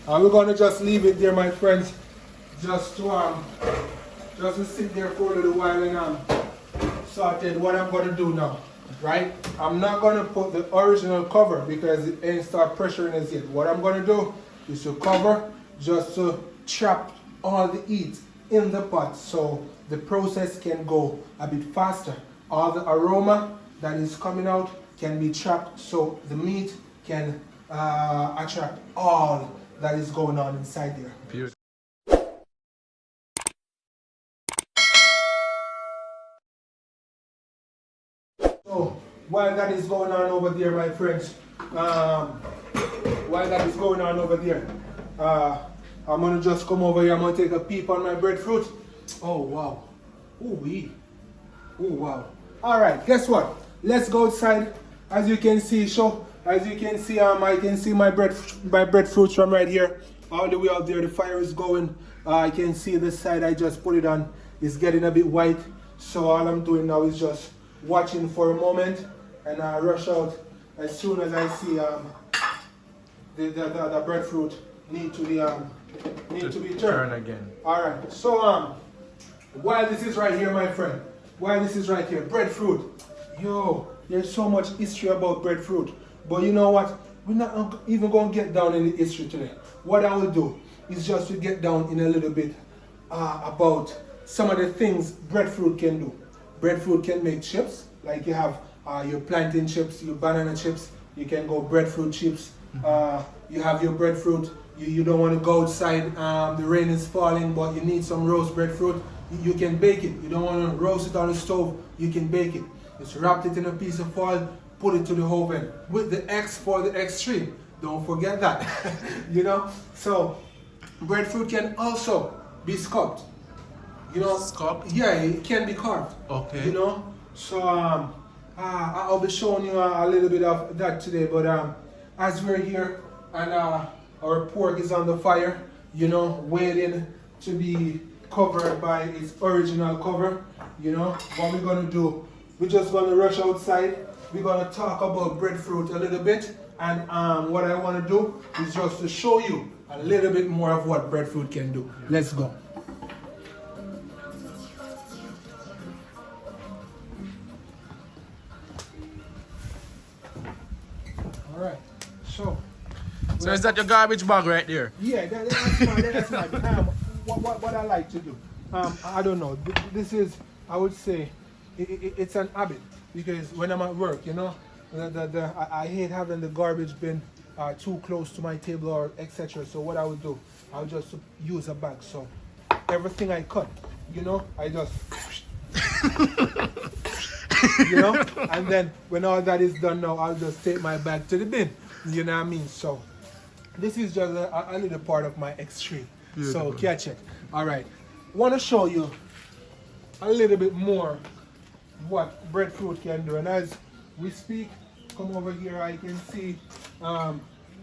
We're gonna just leave it there, my friends, just to sit there for a little while and sorted what I'm gonna do now, right? I'm not gonna put the original cover because it ain't start pressuring us yet. What I'm gonna do is to cover just to trap all the heat in the pot so the process can go a bit faster. All the aroma that is coming out can be trapped so the meat can attract all that is going on inside there. Beautiful. So while that is going on over there, my friends, while that is going on over there, I'm gonna just come over here. I'm gonna take a peep on my breadfruit. Oh wow, ooh wee, oh wow. All right, guess what? Let's go outside. As you can see, I can see my breadfruit from right here, all the way out there. The fire is going. I can see the side I just put it on is getting a bit white. So all I'm doing now is just watching for a moment, and I rush out as soon as I see the breadfruit need to be turned again. All right. So while this is right here, my friend, while this is right here, breadfruit. Yo, there's so much history about breadfruit, but you know what? We're not even going to get down in the history today. What I will do is just to get down in a little bit about some of the things breadfruit can do. Breadfruit can make chips, like you have your plantain chips, your banana chips. You can go breadfruit chips. You have your breadfruit. You don't want to go outside. The rain is falling, but you need some roast breadfruit. You can bake it. You don't want to roast it on the stove. You can bake it. Just wrap it in a piece of foil, put it to the oven with the X for the extreme. Don't forget that. You know. So breadfruit can also be sculpted. You know, Sculpt? Yeah, it can be carved. Okay. You know, so I'll be showing you a little bit of that today. But as we're here and our pork is on the fire, you know, waiting to be covered by its original cover. You know, what we're gonna do? We're just gonna rush outside. We're gonna talk about breadfruit a little bit, and what I want to do is just to show you a little bit more of what breadfruit can do. Let's go. Alright, so is that your garbage bag right there? Yeah, that's my what I like to do. I don't know. This is, I would say, it's an habit because when I'm at work, you know, I hate having the garbage bin too close to my table or etc. So what I would do, I'll just use a bag. So everything I cut, you know, I just you know, and then when all that is done now, I'll just take my bag to the bin. You know what I mean? So this is just a little part of my extreme. Beautiful. So catch it. All right. Want to show you a little bit more what breadfruit can do. And as we speak, come over here, I can see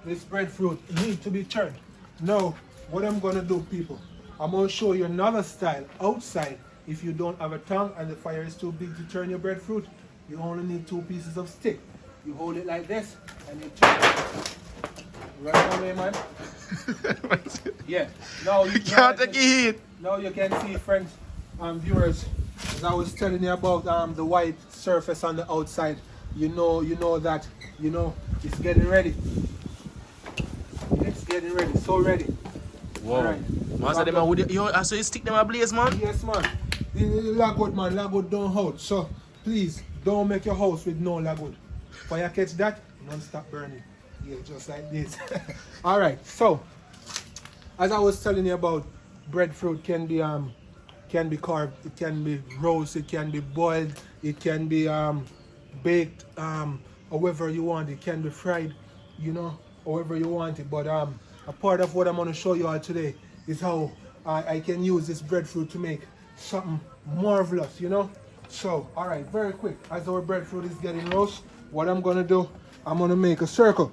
this breadfruit need to be turned. Now, what I'm going to do, people, I'm going to show you another style outside. If you don't have a tongue and the fire is too big to turn your breadfruit, you only need 2 pieces of stick. You hold it like this and you turn it. Right away, man. Yeah. Now you can't take it. Now you can see, friends, viewers, as I was telling you about the white surface on the outside. You know that, you know, it's getting ready. It's getting ready. So ready. Whoa. All right. Master, them would you stick them ablaze, man? Yes, man. Lagwood, man. Lagwood don't hold. So please don't make your house with no lagwood. Fire catch that, non-stop burning. Yeah, just like this. All right. So as I was telling you about, breadfruit can be carved, it can be roasted, it can be boiled, it can be baked, however you want. It can be fried, you know, however you want it. But a part of what I'm going to show you all today is how I can use this breadfruit to make something marvelous, you know. So, all right, very quick, as our breadfruit is getting roast, what I'm going to do, I'm going to make a circle.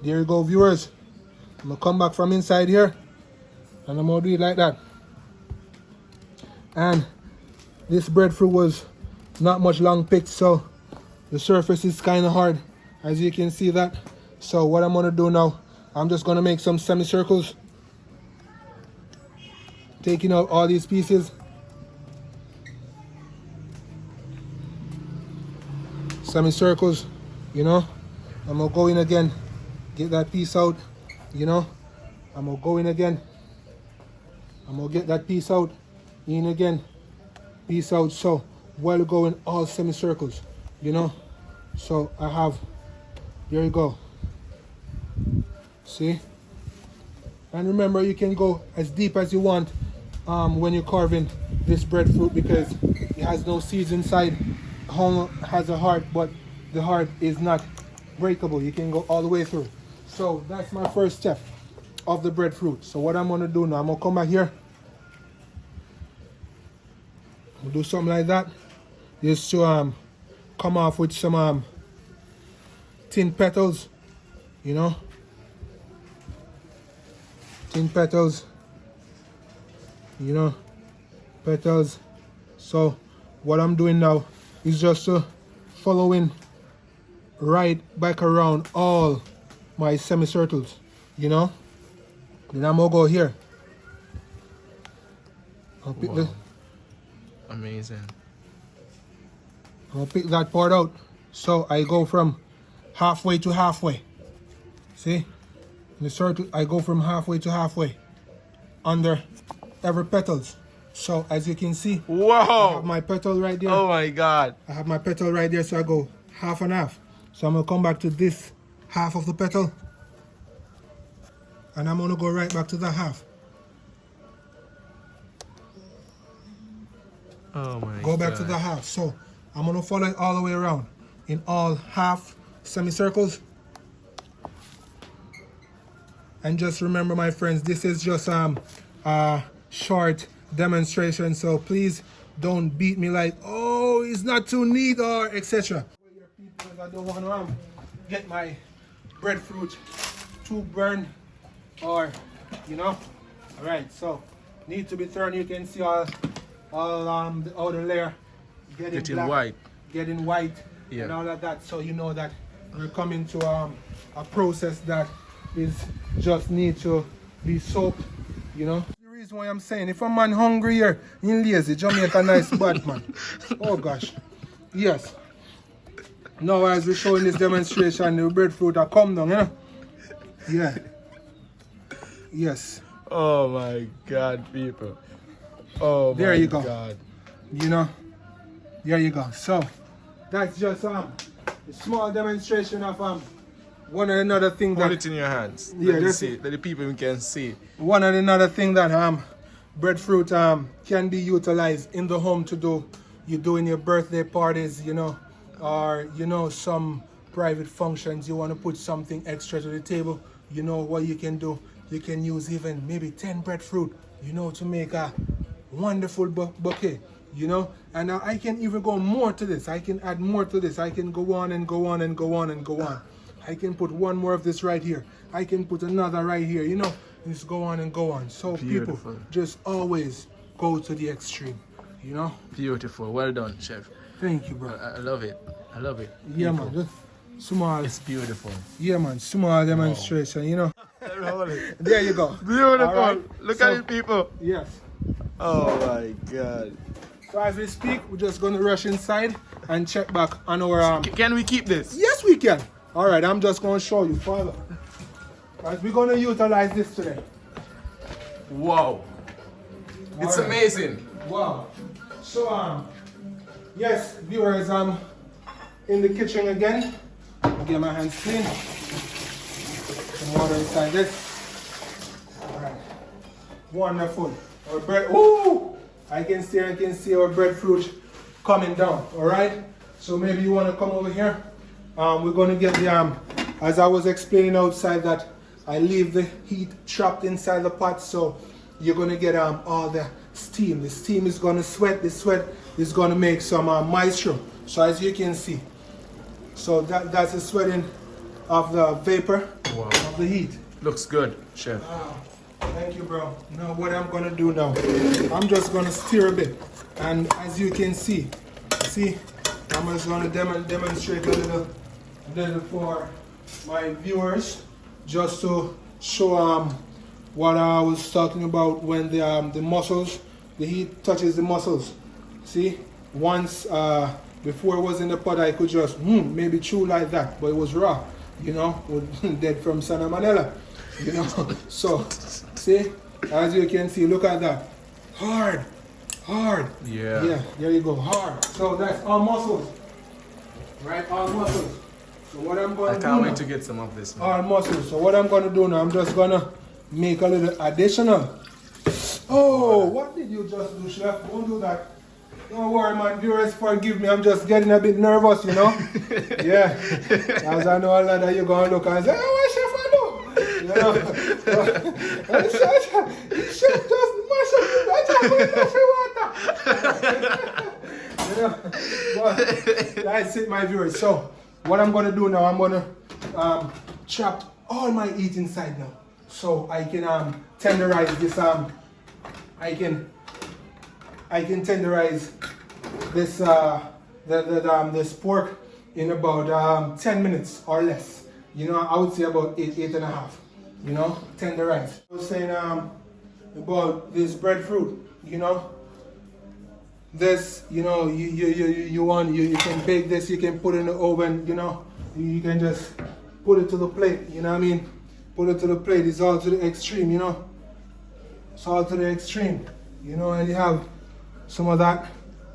There you go, viewers. I'm going to come back from inside here and I'm going to do it like that. And this breadfruit was not much long picked, so The surface is kind of hard, as you can see that. So what I'm gonna do now, I'm just gonna make some semicircles, taking out all these pieces. Semicircles, you know. I'm gonna go in again, get that piece out, you know. I'm gonna go in again. I'm gonna get that piece out, in again, piece out. So while going all semicircles, you know. So I have, there you go. See? And remember, you can go as deep as you want when you're carving this breadfruit, because it has no seeds inside. Home has a heart, but the heart is not breakable. You can go all the way through. So that's my first step of the breadfruit. So what I'm gonna do now, I'm gonna come back here. We'll do something like that, just to come off with some tin petals, you know, tin petals, you know, petals. So what I'm doing now is just following right back around all my semicircles, you know. Then I'm gonna go here. I'll pick the, amazing. I'll pick that part out. So I go from halfway to halfway. See? In the circle, I go from halfway to halfway under every petals. So as you can see, I Whoa! have my petal right there. Oh my God! I have my petal right there, so I go half and half. So I'm gonna come back to this half of the petal, and I'm gonna go right back to that half. Oh my God! Go back to the half. So I'm gonna follow it all the way around in all half semicircles. And just remember, my friends, this is just a short demonstration, so please don't beat me like, oh, it's not too neat or etc. I don't want to get my breadfruit too burned, or you know. All right, so need to be turned. You can see all the outer layer getting black, white, getting white, yeah, and all of that. So you know that we're coming to a process that is just need to be soaked, you know. The reason why I'm saying, if a man hungry here, he lazy, Jamaica nice bad man. Oh gosh. Yes. Now as we're showing this demonstration, the breadfruit are come down, you know. Yeah. Yes. Oh my God, people. Oh my there you go. God. You know. There you go. So that's just a small demonstration of one and another thing that, hold it in your hands. Yeah, let me see, let the people can see. One and another thing that breadfruit can be utilized in the home to do. You doing your birthday parties, you know, or you know, some private functions. You want to put something extra to the table. You know what you can do. You can use even maybe 10 breadfruit, you know, to make a wonderful bouquet. You know, and I can even go more to this. I can add more to this. I can go on and go on and go on and go on. I can put one more of this right here. I can put another right here, you know, just go on and go on. So beautiful. People just always go to the extreme, you know. Beautiful. Well done, chef. Thank you, bro. I love it. I love it. Yeah, Beautiful. man. Just small. It's beautiful. Yeah, man. Small demonstration, you know. It. There you go. Beautiful. Right. Look So, at it, people. Yes. Oh my God. So as we speak, we're just going to rush inside and check back on our... Can we keep this? Yes, we can. All right, I'm just going to show you further. As we're going to utilize this today. Wow. It's right. amazing. Wow. So, yes, viewers, I'm in the kitchen again. Get my hands clean. Some water inside this. All right. Wonderful. Our bread, ooh! I can see our breadfruit coming down, all right? So maybe you want to come over here. We're going to get the, as I was explaining outside, that I leave the heat trapped inside the pot, so you're going to get all the steam. The steam is going to sweat. The sweat is going to make some moisture. So as you can see, so that's the sweating of the vapor of the heat. Looks good, chef. Thank you, bro. Now what I'm going to do now, I'm just going to stir a bit. And as you can see, I'm just gonna demonstrate a little for my viewers, just to show what I was talking about when the muscles, the heat touches the muscles. See, once before it was in the pot, I could just maybe chew like that, but it was raw, you know, dead from salmonella, you know. So see, as you can see, look at that, hard. Yeah, there you go, hard. So that's all muscles, right? All muscles. So what I'm going to do, I can't wait to get some of this, man. all muscles. So what I'm going to do now, I'm just going to make a little additional. Oh, what did you just do, chef? Don't do that. Don't worry, man. Viewers, forgive me. I'm just getting a bit nervous, you know. Yeah. As I know a lot of you going to look and say, oh, what chef I do? You know. Chef just mash up the you know. But that's it, my viewers. So what I'm going to do now, I'm going to chop all my meat inside now, so I can tenderize this. I can tenderize this this pork in about 10 minutes or less. You know, I would say about 8.5. You know, tenderize. I was saying about this breadfruit. You know, this. You know, you can bake this. You can put it in the oven. You know, you can just put it to the plate. You know what I mean? Put it to the plate. It's all to the extreme. You know, it's all to the extreme. You know, and you have some of that.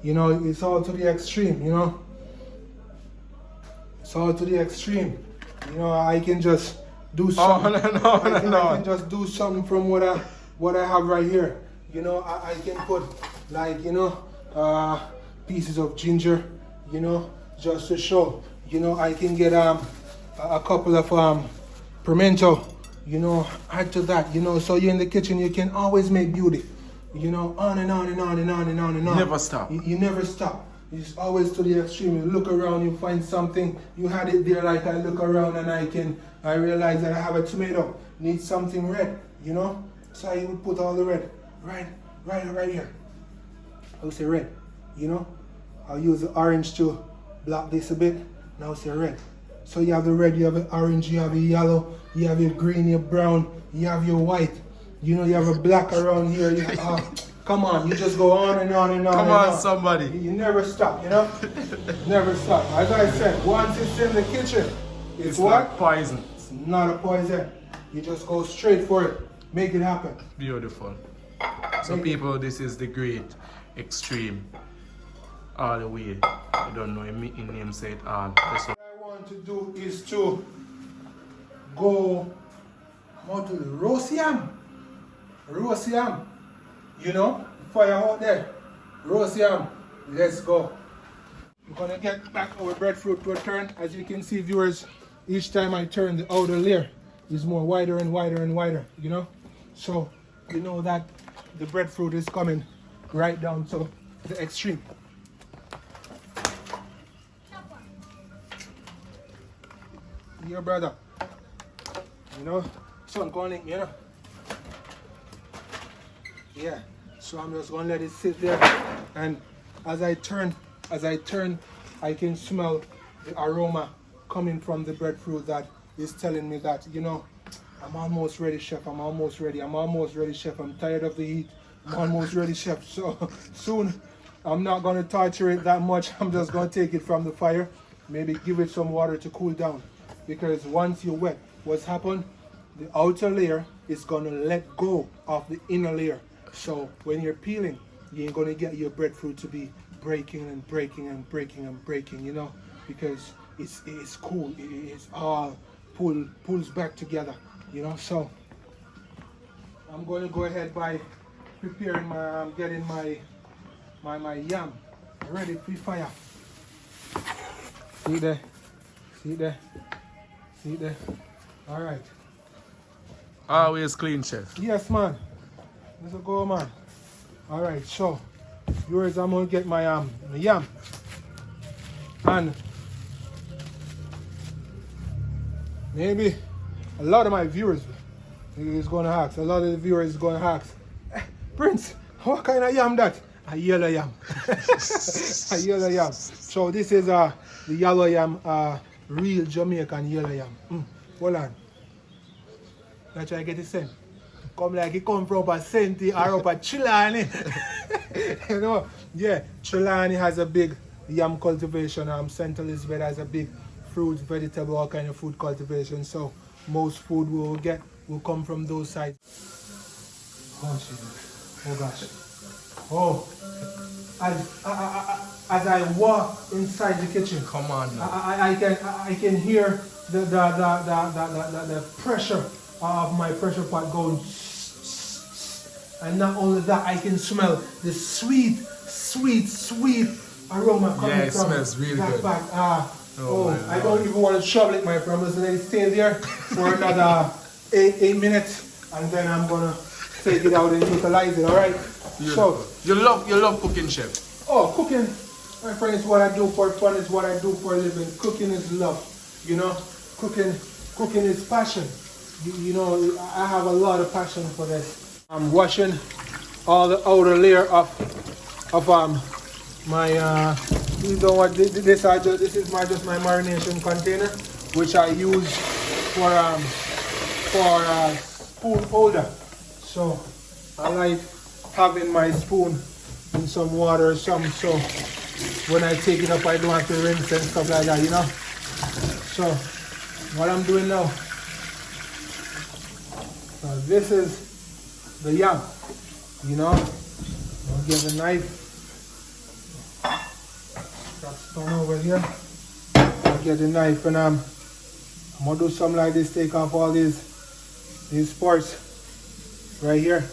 You know, it's all to the extreme. You know, it's all to the extreme. You know, I can just do something. I can just do something from what I have right here. You know, I can put like, you know, pieces of ginger. You know, just to show. You know, I can get a couple of pimento. You know, add to that. You know, so you're in the kitchen, you can always make beauty. You know, on and on and on and on and on and on. Never stop. You never stop. It's always to the extreme. You look around, you find something. You had it there, like I look around and I realize that I have a tomato. Need something red, you know? So I would put all the red right here. I would say red, you know? I'll use the orange to block this a bit. Now say red. So you have the red, you have the orange, you have the yellow, you have your green, your brown, you have your white. You know, you have a black around here. You come on, you just go on and on and on. Come on, somebody. You never stop, you know? Never stop. As I said, once it's in the kitchen, it's what? Not poison. It's not a poison. You just go straight for it. Make it happen. Beautiful. So people, this is the great extreme. All the way. I don't know, in name say it all. What I want to do is to go to the roast yam. Roast yam, you know, fire out there. Roast yam, let's go. I'm gonna get back our breadfruit to a turn. As you can see, viewers, each time I turn, the outer layer is more wider and wider and wider, you know. So you know that the breadfruit is coming right down to the extreme. Your brother, you know, son calling, you know. Yeah, so I'm just gonna let it sit there, and as I turn, I can smell the aroma coming from the breadfruit that is telling me that, you know, I'm almost ready, chef. I'm almost ready, chef. I'm tired of the heat. I'm almost ready, chef. So soon, I'm not gonna torture it that much. I'm just gonna take it from the fire, maybe give it some water to cool down, because once you wet, what's happened? The outer layer is gonna let go of the inner layer. So when you're peeling, you ain't gonna get your breadfruit to be breaking and breaking and breaking and breaking, you know, because it's cool. It's all pulls back together, you know. So I'm going to go ahead by preparing my getting my yam ready for fire. See there, see there, see there. All right. Always clean, chef. Yes, man. Let's go, man. All right, so viewers, I'm gonna get my yam, and maybe a lot of my viewers is gonna ask. A lot of the viewers is gonna ask, Prince, what kind of yam that? A yellow yam. A yellow yam. So this is the yellow yam, real Jamaican yellow yam. Hold on. Now try to get it sent. Come like it come from a Senti or up a Chilani. You know, yeah, Chilani has a big yam cultivation. St. Elizabeth has a big fruit, vegetable, all kind of food cultivation. So most food we will get will come from those sides. Oh, Jesus. Oh gosh. Oh, as I walk inside the kitchen, Come on now. I can hear the pressure of my pressure pot going, and not only that, I can smell the sweet aroma coming Yeah, it from smells really that good. pot. Oh, I don't even want to shovel it, my friend. I'm just gonna stay there for another 8 minutes, and then I'm gonna take it out and utilize it. All right. So You love cooking, chef. oh, cooking, my friend, is what I do for fun. It's what I do for a living. Cooking is love. You know, cooking is passion. You know, I have a lot of passion for this. I'm washing all the outer layer of my you know what, this is just my marination container, which I use for spoon holder. So I like having my spoon in some water or something, so when I take it up I don't have to rinse and stuff like that, you know. So what I'm doing now, this is the yam, you know. I'll get the knife, that stone over here. I'll get the knife and I'm gonna do something like this, take off all these parts right here.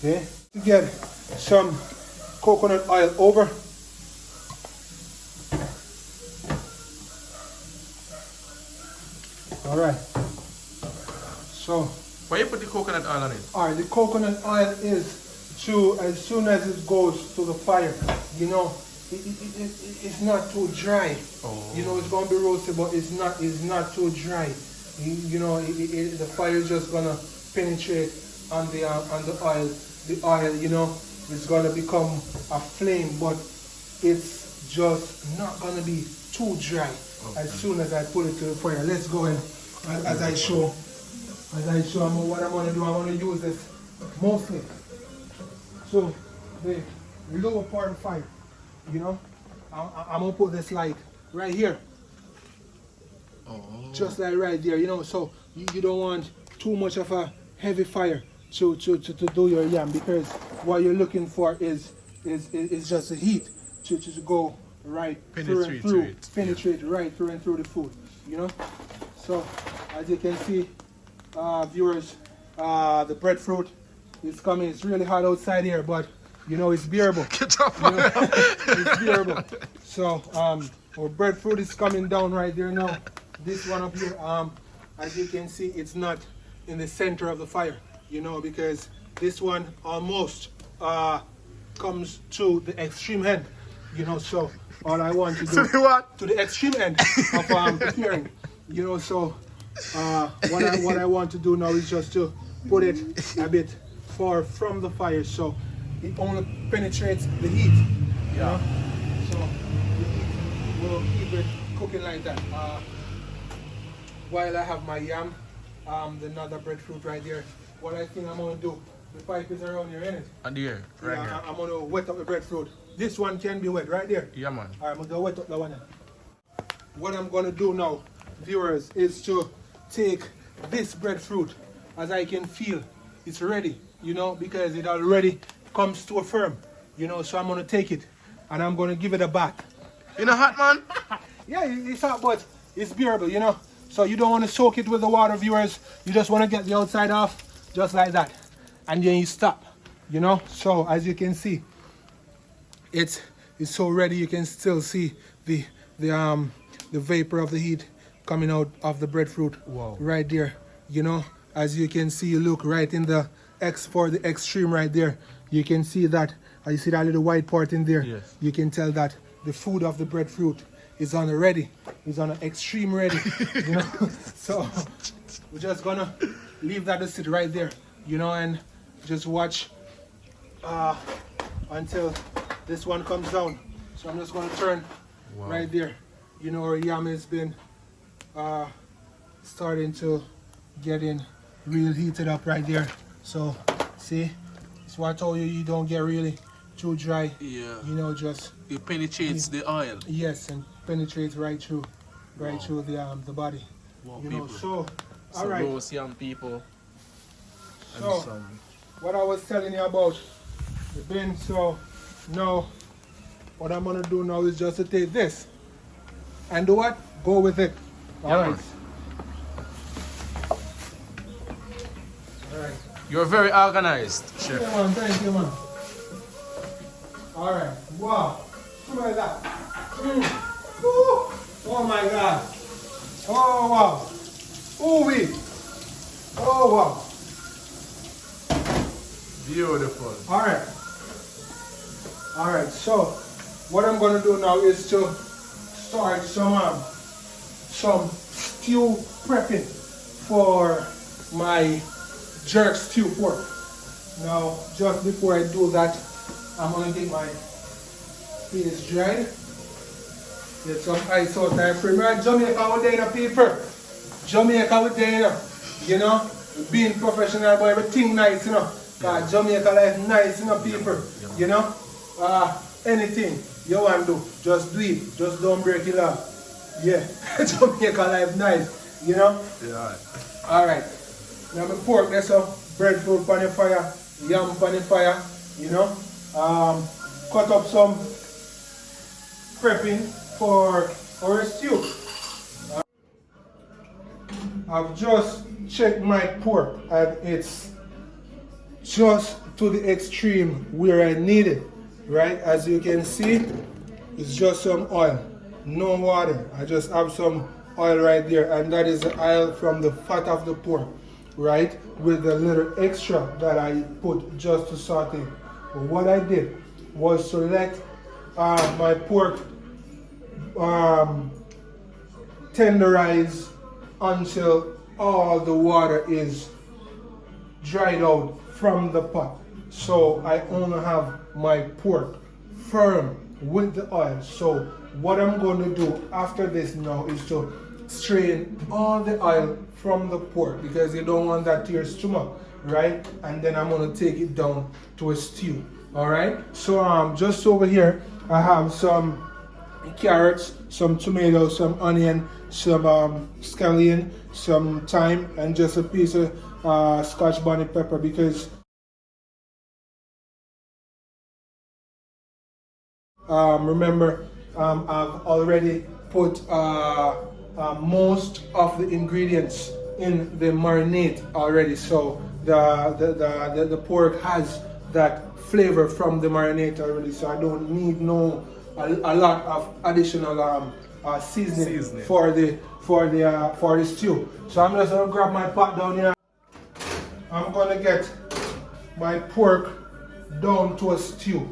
See? To get some coconut oil over. Alright. So Why you put the coconut oil on it? alright, the coconut oil is to, as soon as it goes to the fire, you know, it's not too dry. Oh. You know, it's gonna be roasted, but it's not too dry. You know, the fire is just gonna penetrate on the oil. The oil, you know, is gonna become a flame, but it's just not gonna be too dry. Okay. As soon as I put it to the fire. Let's go in. As I show what I'm gonna do. I'm gonna use this mostly. So the lower part of the fire, you know, I'm gonna put this like right here. Oh. Just like right there, you know, so you don't want too much of a heavy fire to do your yam, because what you're looking for is just the heat to go right Penetrate through it. penetrate right through and through the food, you know. So as you can see, viewers, the breadfruit is coming. It's really hot outside here, but you know it's bearable. Get up. You know, it's bearable. So our breadfruit is coming down right there now. This one up here, as you can see, it's not in the center of the fire, you know, because this one almost comes to the extreme end, you know. So all I want to do To the what? to the extreme end of preparing, you know. So what I want to do now is just to put it a bit far from the fire, so it only penetrates the heat. You know? So we'll keep it cooking like that. While I have my yam, another breadfruit right there. What I think I'm gonna do, the pipe is around here, innit? And here, right Yeah, here. I'm gonna wet up the breadfruit. This one can be wet right there. Yeah, man. Alright, I'm gonna wet up that one. What I'm gonna do now, viewers, is to take this breadfruit. As I can feel, it's ready, you know, because it already comes to a firm, you know. So I'm gonna take it and I'm gonna give it a bath. You know hot, man? Yeah, it's hot, but it's bearable, you know. So you don't want to soak it with the water, viewers. You just want to get the outside off, just like that, and then you stop, you know. So as you can see, it's so ready. You can still see the vapor of the heat coming out of the breadfruit. Wow. Right there, you know. As you can see, look right in the X for the extreme right there. You can see that. You see that little white part in there. Yes. You can tell that the food of the breadfruit is on a ready. It's on an extreme ready. You know. So we're just gonna leave that to sit right there, you know, and just watch until this one comes down. So I'm just gonna turn right there. You know, our yam has been starting to get in real heated up right there. So see, it's what I told you, you don't get really too dry. Yeah. You know, just it penetrates the oil. Yes, and penetrates right through through the body. Wow, you know, people. so all right. Roast yam people. So what I was telling you about the bin, so now what I'm gonna do now is just to take this and do what? Go with it. Alright. Alright. You're very organized, chef. Thank you, man. Thank you, man. Alright. Wow. Smell that. Ooh. Oh my god. Oh wow. Ooh wee. Oh wow. Beautiful. Alright. Alright, so what I'm gonna do now is to start some stew prepping for my jerk stew pork. Now, just before I do that, I'm gonna get my peas dried. Get some ice out there for me. Jamaica with there, people. Jamaica with there, you know. Being professional, but everything nice, you know. Cause Jamaica life nice, you know, people. You know. Anything you want to do, just do it. Just don't break it up. Yeah. Jamaica life nice, you know. Yeah. All right. Now my pork, there's some breadfruit on the fire, yam on the fire, you know. Cut up some prepping for our stew. I've just checked my pork and it's just to the extreme where I need it, right? As you can see, it's just some oil, no water. I just have some oil right there, and that is the oil from the fat of the pork, right? With a little extra that I put just to saute. But what I did was to let my pork tenderize until all the water is dried out from the pot. So I only have my pork firm with the oil. So what I'm going to do after this now is to strain all the oil from the pork, because you don't want that to your stomach, right? And then I'm going to take it down to a stew. All right, so just over here I have some carrots, some tomatoes, some onion, some scallion, some thyme, and just a piece of Scotch bonnet pepper, because remember, I've already put most of the ingredients in the marinade already, so the pork has that flavor from the marinade already, so I don't need a lot of additional seasoning for the stew. So I'm just gonna grab my pot down here. I'm gonna get my pork down to a stew.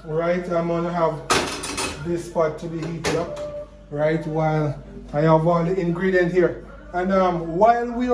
Right, I'm gonna have this pot to be heated up, right, while I have all the ingredients here. And while we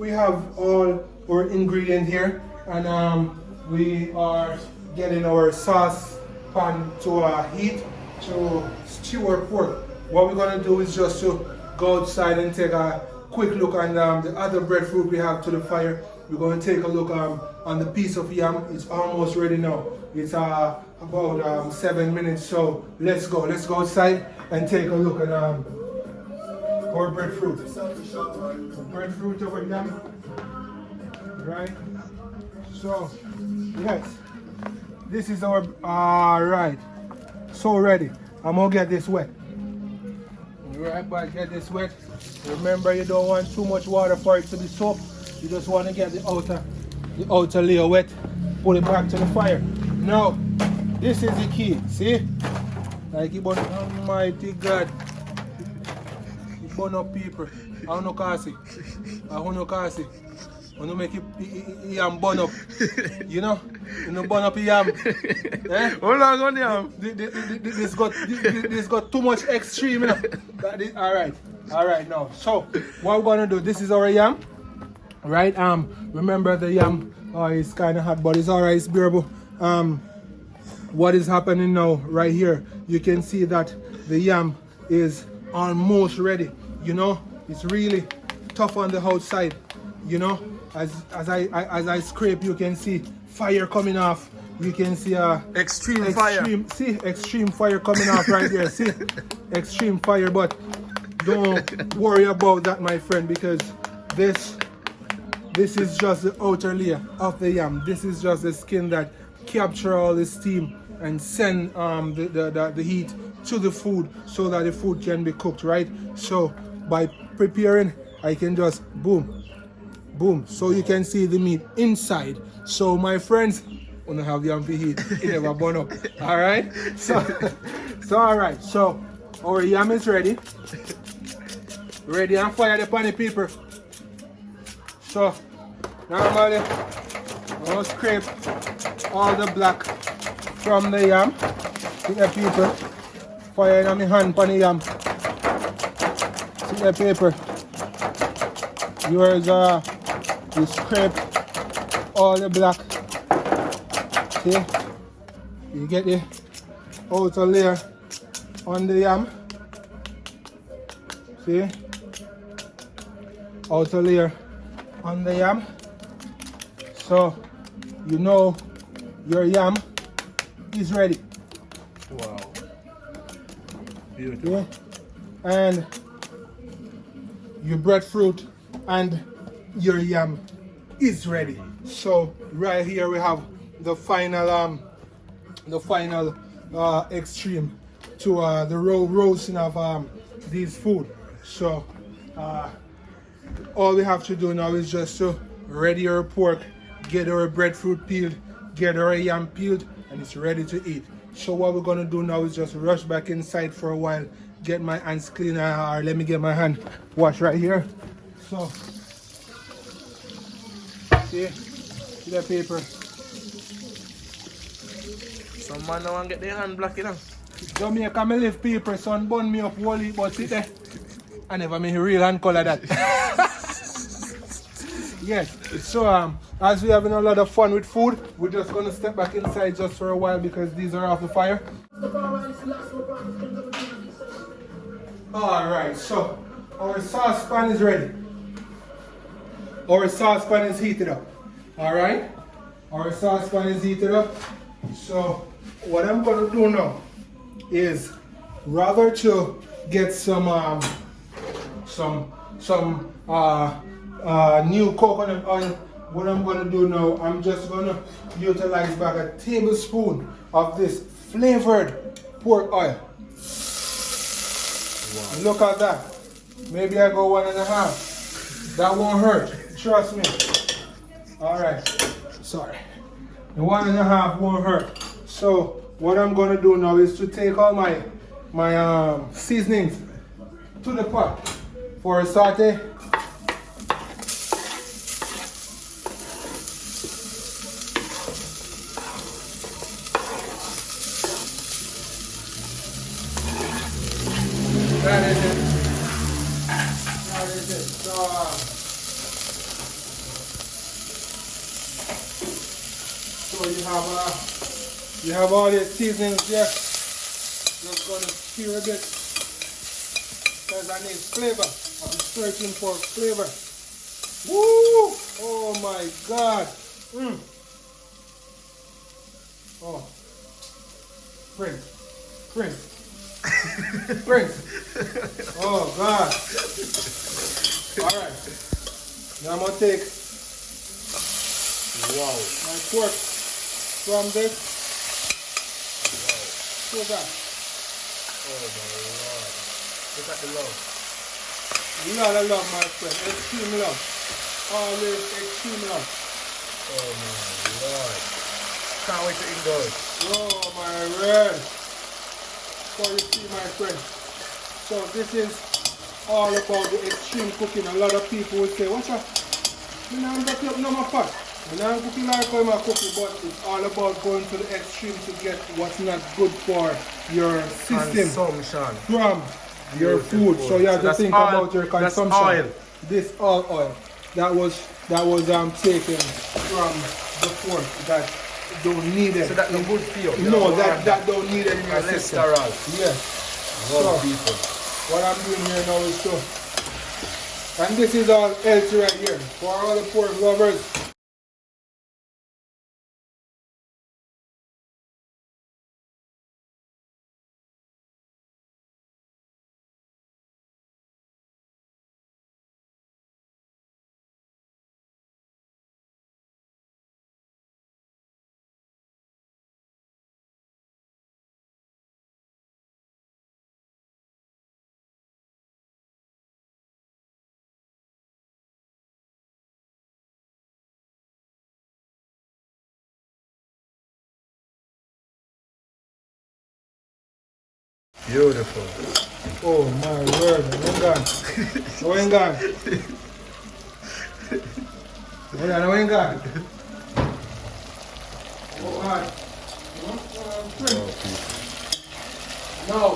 have all our ingredients here, and we are getting our sauce pan to heat to stew our pork, what we're gonna do is just to go outside and take a quick look on the other breadfruit we have to the fire. We're going to take a look on the piece of yam. It's almost ready now. It's about 7 minutes, so let's go outside and take a look at our breadfruit. The breadfruit of our yam, right? So, yes, this is our, right, so ready. I'm gonna get this wet. Right, but get this wet. Remember, you don't want too much water for it to be soaked. You just want to get the outer layer wet. Pull it back to the fire. Now, this is the key. See? Like you burn, almighty God. You burn up people. I don't know kasi. I don't know kasi. I don't make yam burn up. You know? You know burn up yam. Eh? Hold on, yam. This got too much extreme, you know? Alright now. So what we're gonna do, this is our yam. Right? Remember the yam is kinda hot, but it's alright, it's bearable. what is happening now right here, you can see that the yam is almost ready. You know, it's really tough on the outside. You know, as I scrape, you can see fire coming off. You can see extreme fire. See, extreme fire coming off right there. See, extreme fire. But don't worry about that, my friend, because this is just the outer layer of the yam. This is just the skin that capture all the steam and send the heat to the food so that the food can be cooked, right? So by preparing, I can just boom, boom, so you can see the meat inside. So my friends, when I have yam for heat, it never burn up. All right. So all right. So our yam is ready. Ready and fire the pan, people. So normally I'm gonna scrape all the black from the yam. See the people. Fire in my hand pan the yam. See the paper. Yours you scrape all the black. See? You get the outer layer on the yam. See? Outer layer on the yam. So you know your yam is ready. Wow. Beautiful. Yeah. And your breadfruit and your yam is ready. So right here we have the final extreme to the roasting of these food. So all we have to do now is just to ready our pork, get our breadfruit peeled, get our yam peeled, and it's ready to eat. So what we're gonna do now is just rush back inside for a while, get my hands clean, or let me get my hand washed right here. So see the paper. Some man don't want to get their hand black, you know. Jamaica, me live people, son burn me up whole heap, but sit there. I never make real hand color that. Yes, so as we're having a lot of fun with food, we're just gonna step back inside just for a while because these are off the fire. Alright, so our saucepan is ready. Our saucepan is heated up. Alright? Our saucepan is heated up. So what I'm gonna do now is rather to get some new coconut oil, what I'm gonna do now, I'm just gonna utilize back a tablespoon of this flavored pork oil. Wow. Look at that. Maybe I go 1.5. That won't hurt. Trust me. Alright. Sorry. The 1.5 won't hurt. So what I'm gonna do now is to take all my seasonings to the pot for a saute. That is it. That is it. So you have all your seasonings here. Just gonna stir a bit because I need flavor. I'm searching for flavor. Woo! Oh my God! Oh, Prince. Oh God! All right. Now I'm gonna take my pork from this. Sugar. Oh my Lord. Look at the love. A lot of love, my friend. Extreme love. Always extreme love. Oh my Lord. Can't wait to indulge. Oh my word. So you see, my friend. So this is all about the extreme cooking. A lot of people will say, what's up? You know, I'm not up no more pot. You know, I'm cooking like I'm cooking, but it's all about going to the extreme to get what's not good for your system from your food. So you have to think about your consumption. That's oil. This all oil that was taken from the pork that don't need it. So that's no good for you. No, that don't need it in your system. Cholesterol. Yes. Wow, So, people. what I'm doing here now is to, and this is all healthy right here for all the pork lovers. Beautiful. Oh my word, I ain't gone. I ain't gone. Oh my. Now,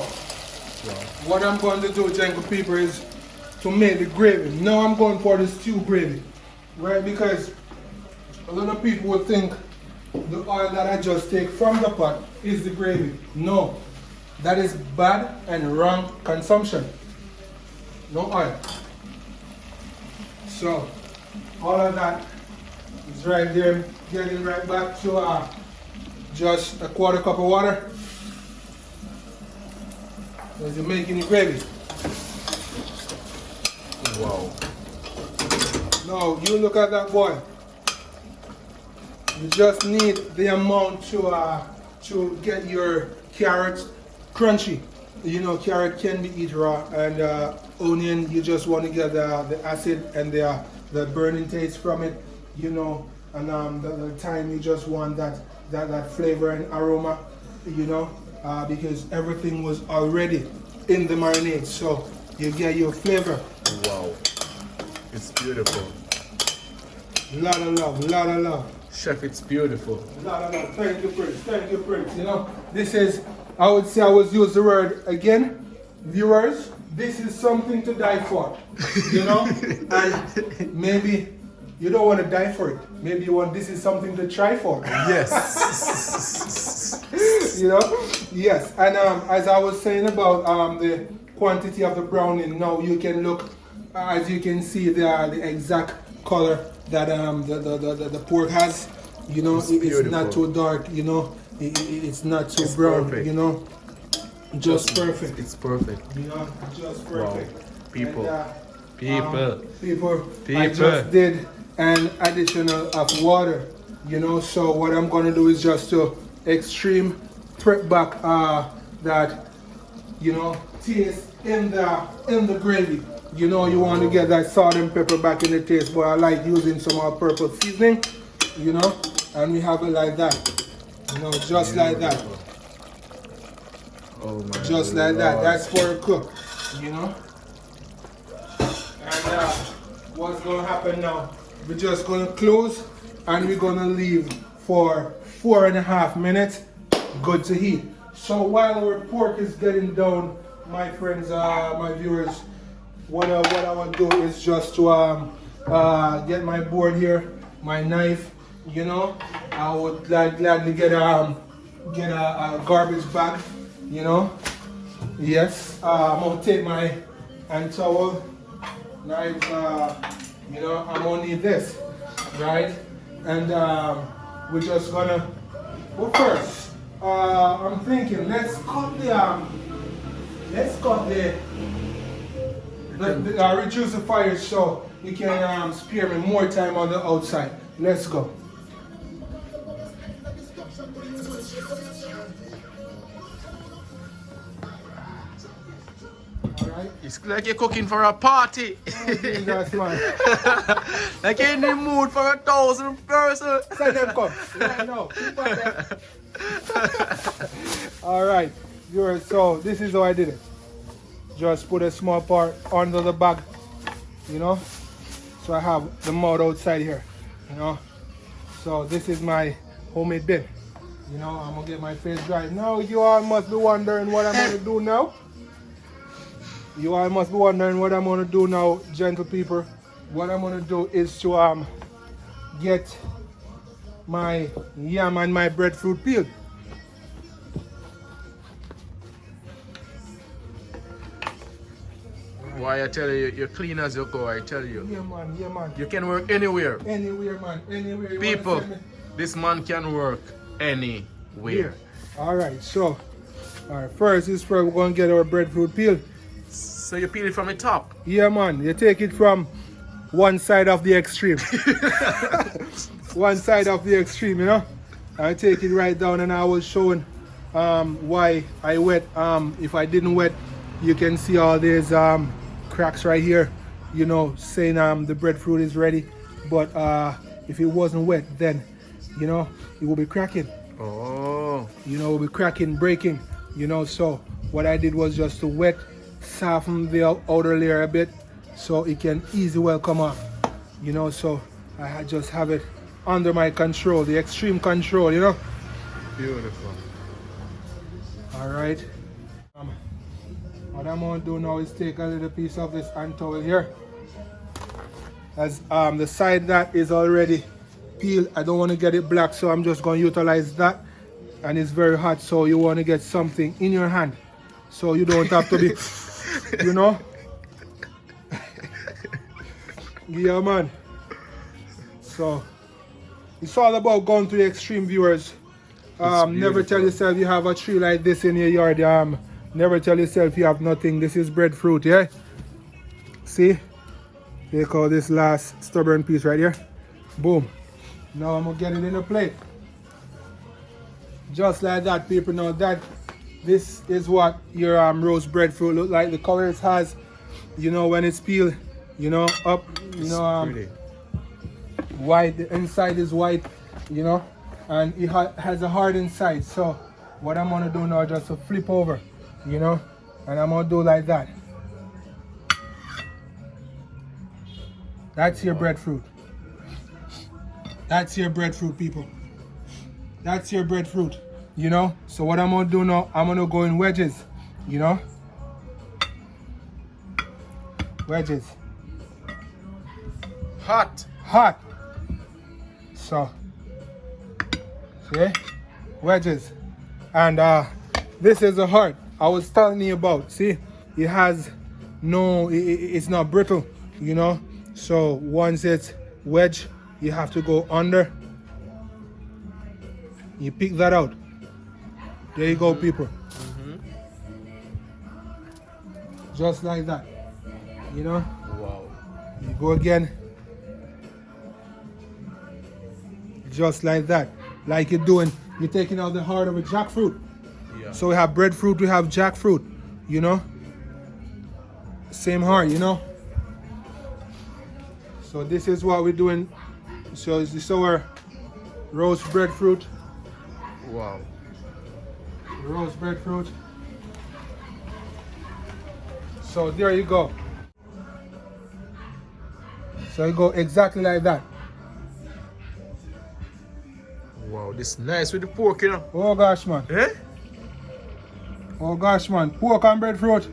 what I'm going to do, gentle people, is to make the gravy. Now I'm going for the stew gravy, right? Because a lot of people would think the oil that I just take from the pot is the gravy. No, that is bad and wrong consumption. No oil. So, all of that is right there, getting right back to just a quarter cup of water. As you're making the gravy. Wow. Now, you look at that boy. You just need the amount to get your carrots crunchy. You know, carrot can be eaten raw, and onion, you just want to get the acid and the burning taste from it, you know, and the thyme, you just want that flavor and aroma, you know, because everything was already in the marinade, so you get your flavor. Wow. It's beautiful. Lot of love. Chef, it's beautiful. Lot of love. Thank you, Prince. You know, this is, I would say, I would use the word again, viewers, this is something to die for, you know, and maybe you don't want to die for it. Maybe you want, this is something to try for. Yes. You know, yes. And as I was saying about the quantity of the browning, now you can look, as you can see, the exact color that the pork has. You know, it's not too dark. You know, it's not too brown. Perfect. You know, just perfect. It's perfect. You know, just perfect. Wow. People. And, people. I just did an additional of water. You know, so what I'm gonna do is just to extreme prep back that, you know, taste in the gravy. You know, you want to get that salt and pepper back in the taste, but I like using some all-purpose seasoning, you know, and we have it like that, you know, just like that. Oh my just like that. That's for a cook, you know. And what's going to happen now? We're just going to close and we're going to leave for 4.5 minutes, good to heat. So while our pork is getting down, my friends, my viewers, what I want to do is just to get my board here, my knife, you know. I would gladly get a garbage bag, you know. Yes, I'm going to take my hand towel, knife, you know, I'm going to need this, right? And we're just going to, well, first, I'm thinking, let's cut the reduce the fire so we can spare me more time on the outside. Let's go. Alright. It's like you're cooking for a party. That's fine. Like you're in the mood for 1,000 persons. Send them come. Right now. Alright. So this is how I did it. Just put a small part under the bag, you know. So I have the mud outside here, you know. So this is my homemade bin. You know, I'm gonna get my face dry. Now you all must be wondering what I'm gonna do now. You all must be wondering what I'm gonna do now, gentle people. What I'm gonna do is to get my yam and my breadfruit peel. Why I tell you, you're clean as you go, I tell you. Yeah man, yeah man. You can work anywhere. Anywhere man, anywhere. You People, wanna send me? this man can work anywhere. Here. Alright, so alright, first is where we're gonna get our breadfruit peel. So you peel it from the top. Yeah man, you take it from one side of the extreme. One side of the extreme, you know. I take it right down, and I was showing why I wet. If I didn't wet, you can see all these cracks right here, you know, saying the breadfruit is ready. But if it wasn't wet, then you know it will be cracking. Oh. You know, it will be cracking, breaking, you know. So what I did was just to wet, soften the outer layer a bit so it can easily well come off, you know. So I just have it under my control, the extreme control, you know. Beautiful. All right, what I'm gonna do now is take a little piece of this hand towel here, as the side that is already peeled. I don't want to get it black, so I'm just going to utilize that, and it's very hot, so you want to get something in your hand so you don't have to be you know. Yeah man, so it's all about going to the extreme, viewers. Never tell yourself you have a tree like this in your yard. Never tell yourself you have nothing. This is breadfruit, yeah. See, take out this last stubborn piece right here. Boom. Now I'm gonna get it in a plate, just like that, people. Now that this is what your roast breadfruit look like. The color it has, you know, when it's peeled, you know, up, you know, white. The inside is white, you know, and it has a hard inside. So what I'm gonna do now is just to flip over, you know, and I'm gonna do like that. That's your breadfruit. That's your breadfruit, people. That's your breadfruit, you know. So what I'm gonna do now, I'm gonna go in wedges, you know, wedges. Hot. Hot. So see, wedges. And this is the heart I was telling you about. See, it has no, it's not brittle, you know. So once it's wedged, you have to go under. You pick that out. There you go, people. Just like that, you know. Wow. You go again. Just like that. Like you're doing, you're taking out the heart of a jackfruit. Yeah. So we have breadfruit, we have jackfruit, you know. Same heart, you know. So this is what we're doing. So this is our roast breadfruit. Wow. Roast breadfruit. So there you go. So you go exactly like that. Wow, this is nice with the pork, you know. Oh gosh, man. Eh? Oh gosh, man. Pork and breadfruit.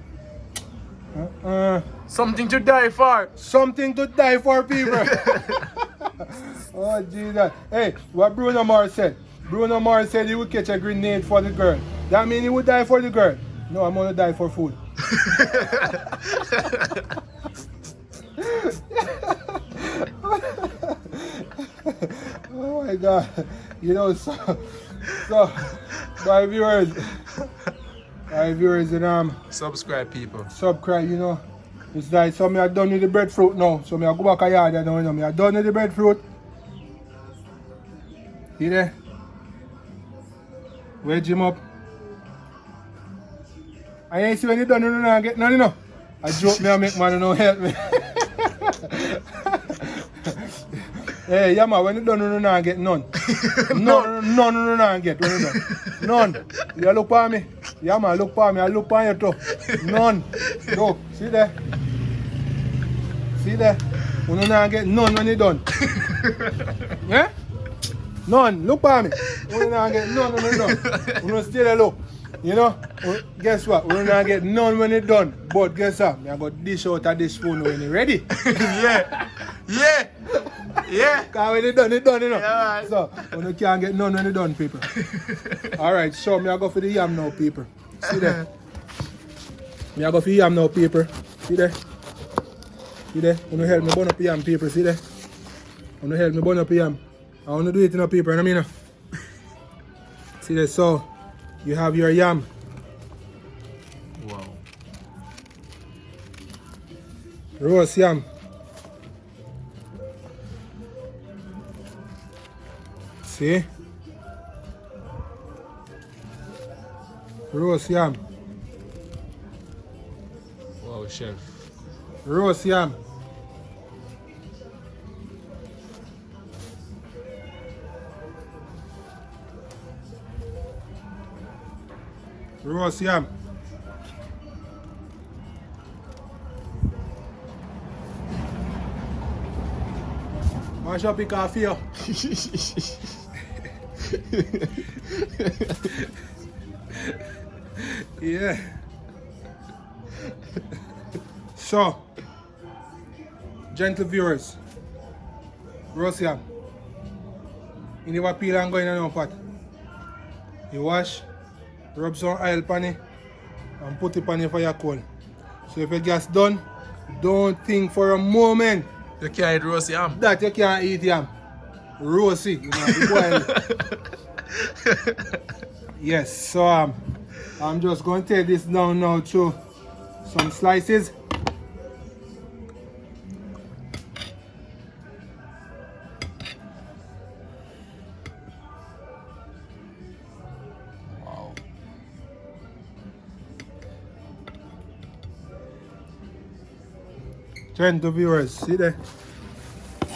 Something to die for. Something to die for, people. Oh, Jesus. Hey, what Bruno Mars said. Bruno Mars said he would catch a grenade for the girl. That means he would die for the girl. No, I'm going to die for food. Oh, my God. You know, so my viewers, and subscribe, people. subscribe, you know. It's like, so me I done with the breadfruit now. So me I go back a yard now, you know. Me I done with the breadfruit. See there? Wedge him up. I ain't see when you done, you don't get none, you know. I joke me, I make man, you know, help me. Hey, yeah, man, when you done, you don't get none. None, you don't get when you done. None. You look for me. Yeah, man, look for me. I look for you too. None. Look, see there? See there? You don't get none when you done. Yeah? None. Look for me. You don't get none when you done. You don't stay there, look. You know? Guess what? You don't get none when you done. But guess what? I got dish out of this spoon when you ready. Yeah. Yeah. Yeah. Cause when it done, you know. Yeah, man. So, when you can't get none when it done, people. Alright, so me I go for the yam now, people. See there? Me I go for yam now, people. See there? See there? Wanna help me burn up yam, people. See there? Wanna help me burn up yam. I wanna do it in a people, you know what I mean? See there? So, you have your yam. Wow. Roast yam. See? Roast yam. Wow, chef. Roast yam. Roast yam. Mash up the coffee. Yeah. So, gentle viewers, roast yam. You never peel and go in a pot. You wash, rub some oil on it, and put it on it for your coal. So if your gas done, don't think for a moment You can't eat roast yam. that you can't eat yam. Roast it, you know, the boil. Yes, so I'm just going to take this down now to some slices. Wow. Gentle viewers, see there?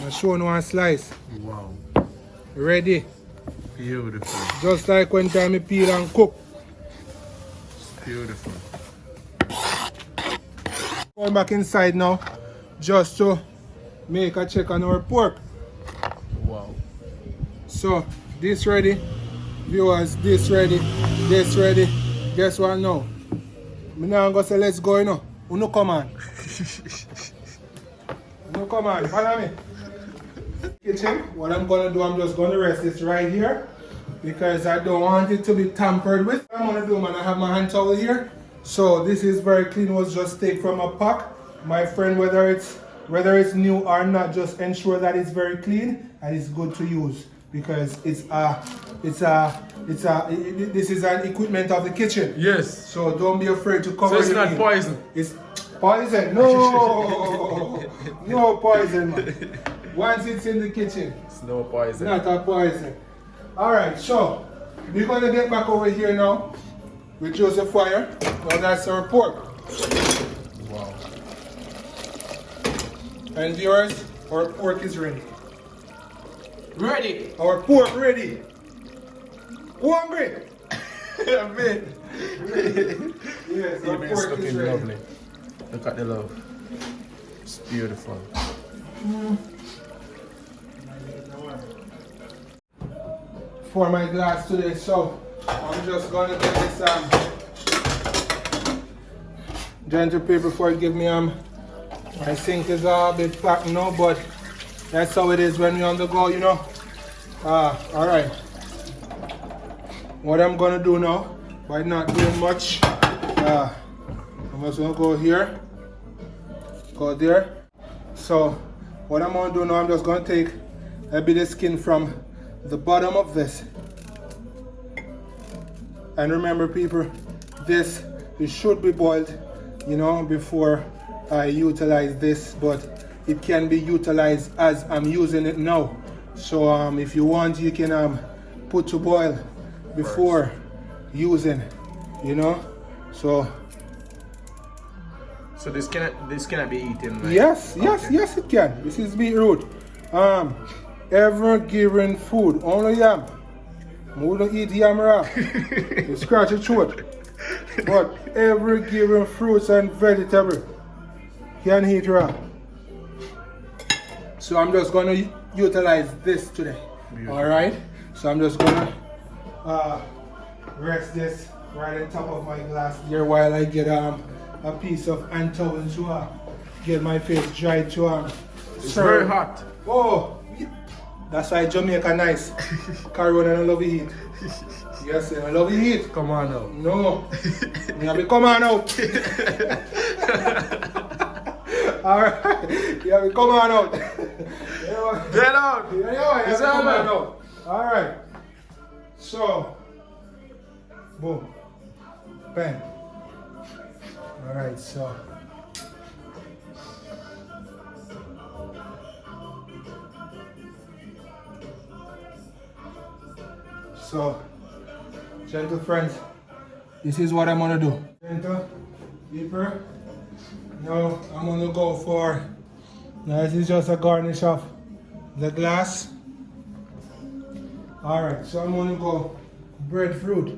I'm showing one slice. Wow. Ready. Beautiful. Just like when time I peel and cook. Beautiful. Going back inside now, just to make a check on our pork. Wow. So, this ready. Viewers, this ready. This ready. Guess what now? Me now go say let's go, you know. Uno come on. Uno come on, follow me. Kitchen, what I'm gonna do, I'm just gonna rest this right here because I don't want it to be tampered with. What I'm gonna do, man, I have my hand towel here. So this is very clean, was just take from a pack. My friend, whether it's new or not, just ensure that it's very clean and it's good to use because this is an equipment of the kitchen. Yes. So don't be afraid to cover So it's it not in. poison. It's poison. No, no poison, man. Once it's in the kitchen, It's no poison. not a poison. All right, so we're gonna get back over here now. Reduce the fire. Now that's our pork. Wow. And viewers, our pork is ready. Ready. Our pork ready. Who hungry? Man. Yes, our It's pork is looking ready. lovely. Look at the love. It's beautiful. For my glass today, so I'm just gonna get this gentle paper forgive me, my sink is a bit packed now, but that's how it is when you're on the go, you know. Alright. What I'm gonna do now, by not doing much, I'm just gonna go here, go there. So what I'm gonna do now, I'm just gonna take a bit of skin from the bottom of this. And remember, people, this it should be boiled, you know, before I utilize this, but it can be utilized as I'm using it now. So if you want, you can put to boil before using, you know. So this cannot be eaten. Like, yes, okay. yes it can. This is beetroot. Ever given food, only yam. I wouldn't eat yam raw. You scratch your throat. But every given fruits and vegetable can eat raw. So I'm just gonna utilize this today. Beautiful. Alright? So I'm just gonna rest this right on top of my glass here while I get a piece of hand towel to get my face dry to It's very hot. Oh, that's why Jamaica nice. Carry on and I love you heat. Yes, I love you heat. Come on now. No. You have to come on out. Alright. You have to come on out. Get out. You have to come on out. Alright. So, boom. Pen. Alright, so. So, gentle friends, this is what I'm gonna do. Gentle, deeper. Now I'm gonna go for, now this is just a garnish of the glass. Alright, so I'm gonna go breadfruit.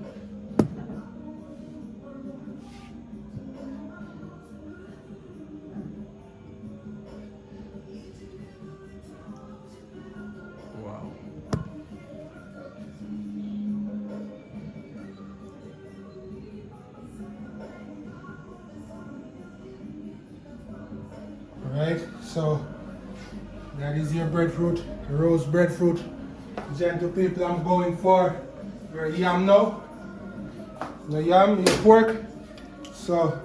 Wow. Alright, so that is your breadfruit, roast breadfruit. Gentle people, I'm going for your yam now. The yam, your pork. So,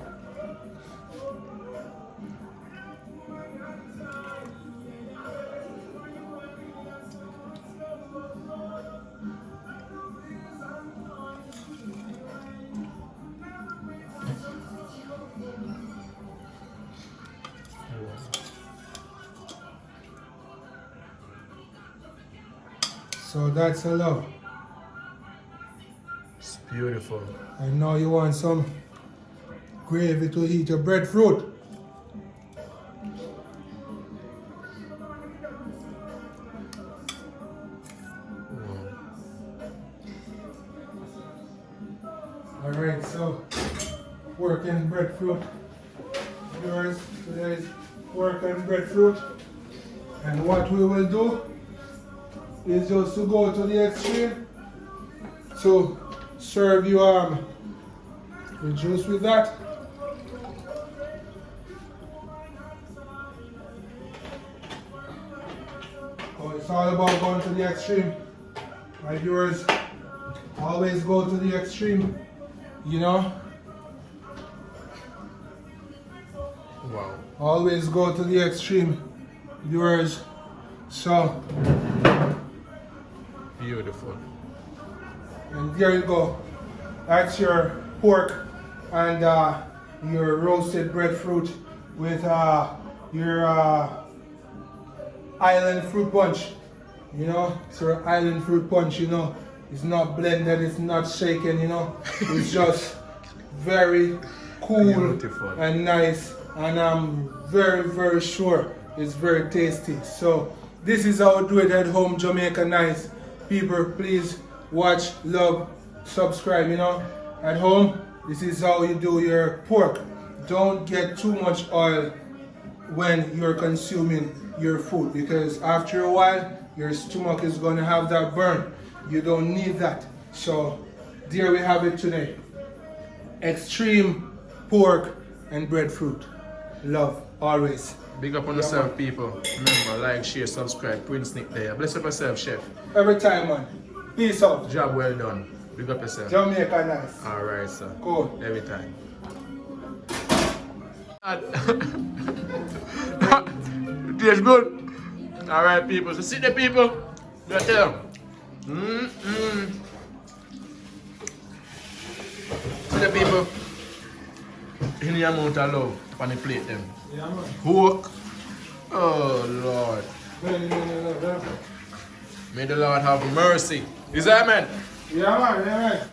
so that's a love. It's beautiful. And now you want some gravy to eat your breadfruit. Alright, so pork and breadfruit. Yours today's pork and breadfruit. And what we will do is just to go to the extreme to serve you the juice with that. Oh, it's all about going to the extreme. My viewers, always go to the extreme, you know? Wow. Always go to the extreme, viewers. So, Beautiful. and there you go. That's your pork and your roasted breadfruit with your island fruit punch. You know, so island fruit punch, you know, it's not blended, it's not shaken, you know. It's just very cool Beautiful. and nice, and I'm very, very sure it's very tasty. So this is how we do it at home, Jamaica nice. People, please watch, love, subscribe, you know. At home, this is how you do your pork. Don't get too much oil when you're consuming your food, because after a while, your stomach is going to have that burn. You don't need that. So there we have it today. Extreme pork and breadfruit. Love, always. Big up on yourself, people. Remember, like, share, subscribe. Prince Nick there. Bless up yourself, chef. Every time, man. Peace out. Job well done. Big up yourself. Jamaica nice. Alright, sir. Cool. Every time. It tastes good. Alright, people. So see the people. Right there. See the people. In the amount of love on the plate them. Yeah, man. Pork. Oh Lord. May the Lord have mercy. Is that man? Yeah, man. Yeah, man.